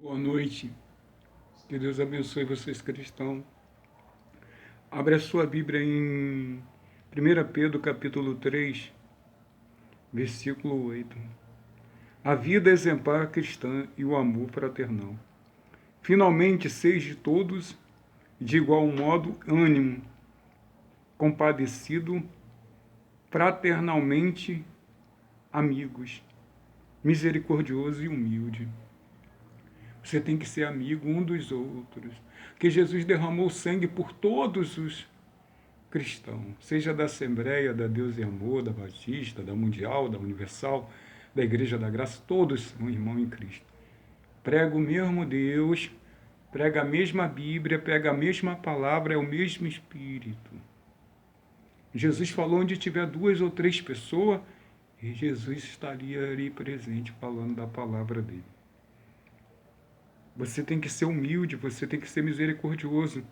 Boa noite. Que Deus abençoe vocês cristãos. Abre a sua Bíblia em 1 Pedro capítulo 3, versículo 8. A vida exemplar cristã e o amor fraternal. Finalmente, seja todos de igual modo ânimo, compadecido, fraternalmente amigos, misericordioso e humilde. Você tem que ser amigo um dos outros. Porque Jesus derramou sangue por todos os cristãos, seja da Assembleia, da Deus e Amor, da Batista, da Mundial, da Universal, da Igreja da Graça, todos são irmãos em Cristo. Prega o mesmo Deus, prega a mesma Bíblia, prega a mesma palavra, é o mesmo Espírito. Jesus falou: onde tiver 2 ou 3 pessoas, e Jesus estaria ali presente falando da palavra dele. Você tem que ser humilde, você tem que ser misericordioso.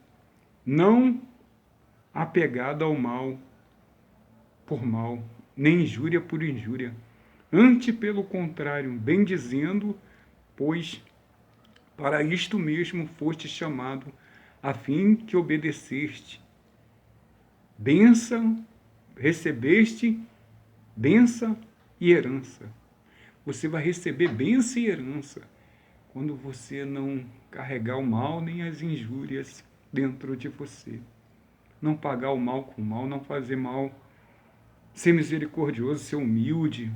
Não apegado ao mal por mal, nem injúria por injúria. Antes, pelo contrário, bendizendo, pois para isto mesmo foste chamado, a fim que obedeceste. Bênção, recebeste bênção e herança. Você vai receber bênção e herança quando você não carregar o mal nem as injúrias dentro de você. Não pagar o mal com o mal, não fazer mal, ser misericordioso, ser humilde.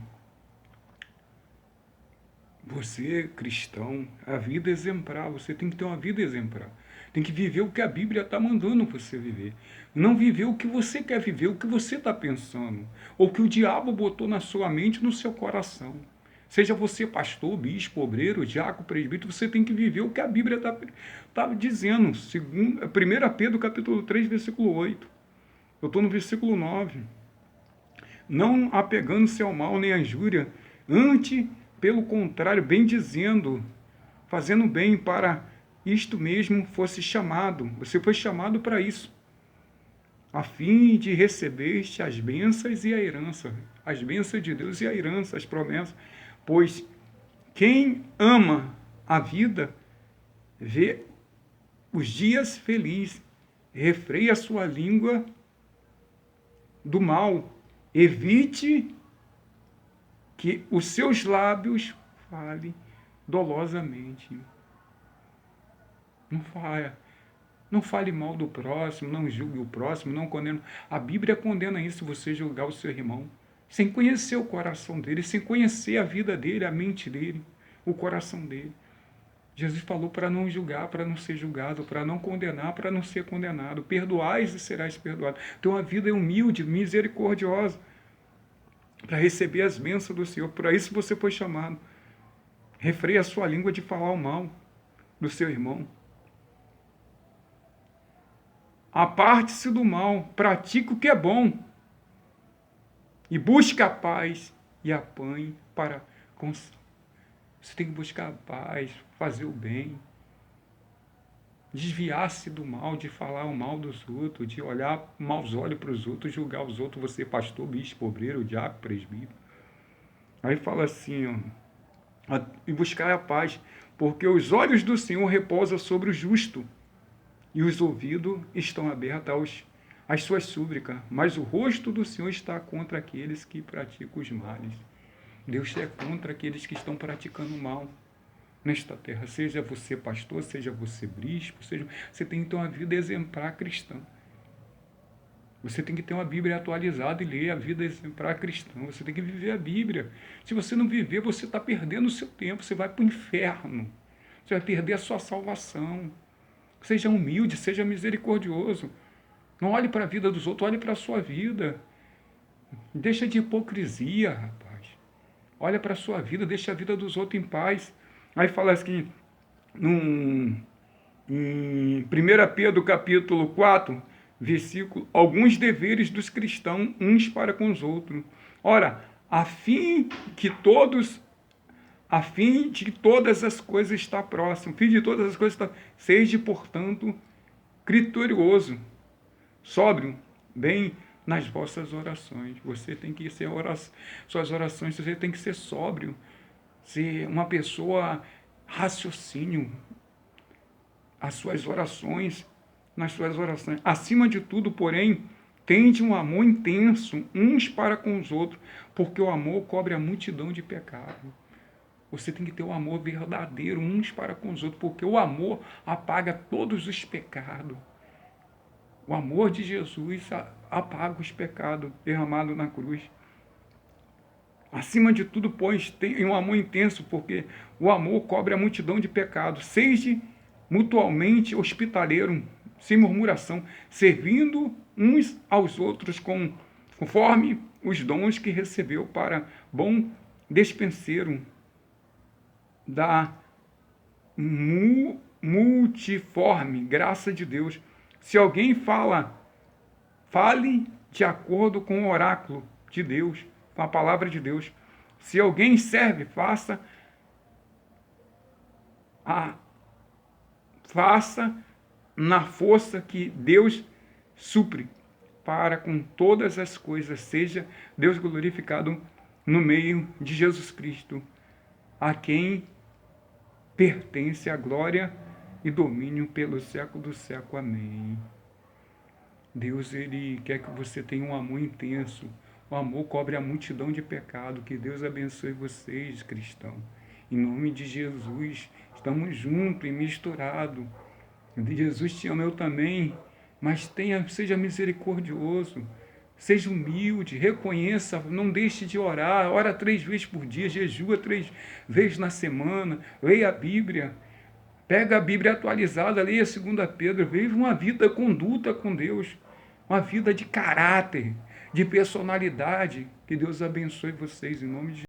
Você, cristão, a vida exemplar, você tem que ter uma vida exemplar. Tem que viver o que a Bíblia está mandando você viver. Não viver o que você quer viver, o que você está pensando, ou o que o diabo botou na sua mente, no seu coração. Seja você pastor, bispo, obreiro, diácono, presbítero, você tem que viver o que a Bíblia está dizendo. 1 Pedro capítulo 3, versículo 8. Eu estou no versículo 9. Não apegando-se ao mal nem à injúria, antes, pelo contrário, bendizendo, fazendo bem, para isto mesmo fosse chamado. Você foi chamado para isso, a fim de receber as bênçãos e a herança. As bênçãos de Deus e a herança, as promessas. Pois quem ama a vida vê os dias felizes, refreia a sua língua do mal, evite que os seus lábios falem dolosamente. Não fale mal do próximo, não julgue o próximo, não condene. A Bíblia condena isso, você julgar o seu irmão, sem conhecer o coração dele, sem conhecer a vida dele, a mente dele, o coração dele. Jesus falou para não julgar, para não ser julgado, para não condenar, para não ser condenado. Perdoais e serás perdoado. Então a vida é humilde, misericordiosa, para receber as bênçãos do Senhor. Por isso você foi chamado. Refreia a sua língua de falar o mal do seu irmão. Aparte-se do mal, pratique o que é bom e busque a paz e apanhe para conseguir. Você tem que buscar a paz, fazer o bem, desviar-se do mal, de falar o mal dos outros, de olhar maus olhos para os outros, julgar os outros, você pastor, bispo, obreiro, diácono, presbítero. Aí fala assim, ó, e buscar a paz, porque os olhos do Senhor repousam sobre o justo, e os ouvidos estão abertos às suas súplicas, mas o rosto do Senhor está contra aqueles que praticam os males. Deus é contra aqueles que estão praticando o mal nesta terra. Seja você pastor, seja você bispo, você tem que ter uma vida exemplar cristã. Você tem que ter uma Bíblia atualizada e ler a vida exemplar cristã. Você tem que viver a Bíblia. Se você não viver, você está perdendo o seu tempo. Você vai para o inferno. Você vai perder a sua salvação. Seja humilde, seja misericordioso. Não olhe para a vida dos outros, olhe para a sua vida. Deixa de hipocrisia, rapaz. Olha para a sua vida, deixa a vida dos outros em paz. Aí fala assim, em 1 Pedro capítulo 4, versículo, alguns deveres dos cristãos uns para com os outros. Ora, a fim de que todas as coisas está próximo, fim de todas as coisas está, seja, portanto, criterioso, sóbrio, bem nas vossas orações. Você tem que suas orações, você tem que ser sóbrio, ser uma pessoa raciocínio, as suas orações, nas suas orações. Acima de tudo, porém, tende um amor intenso uns para com os outros, porque o amor cobre a multidão de pecados. Você tem que ter o amor verdadeiro uns para com os outros, porque o amor apaga todos os pecados. O amor de Jesus apaga os pecados derramados na cruz. Acima de tudo, pois, tem um amor intenso, porque o amor cobre a multidão de pecados. Seja mutualmente hospitaleiro, sem murmuração, servindo uns aos outros conforme os dons que recebeu para bom despenseiro da multiforme graça de Deus. Se alguém fale de acordo com o oráculo de Deus, com a palavra de Deus. Se alguém serve, faça na força que Deus supre, para com todas as coisas seja Deus glorificado no meio de Jesus Cristo, a quem pertence a glória e domínio pelo século do século. Amém. Deus, Ele quer que você tenha um amor intenso. O amor cobre a multidão de pecado. Que Deus abençoe vocês, cristãos. Em nome de Jesus, estamos juntos e misturados. Jesus te ama, eu também. Mas seja misericordioso. Seja humilde, reconheça, não deixe de orar. Ora 3 vezes por dia, jejua 3 vezes na semana. Leia a Bíblia. Pega a Bíblia atualizada, leia 2 Pedro. Vive uma vida conduta com Deus. Uma vida de caráter, de personalidade. Que Deus abençoe vocês em nome de Jesus.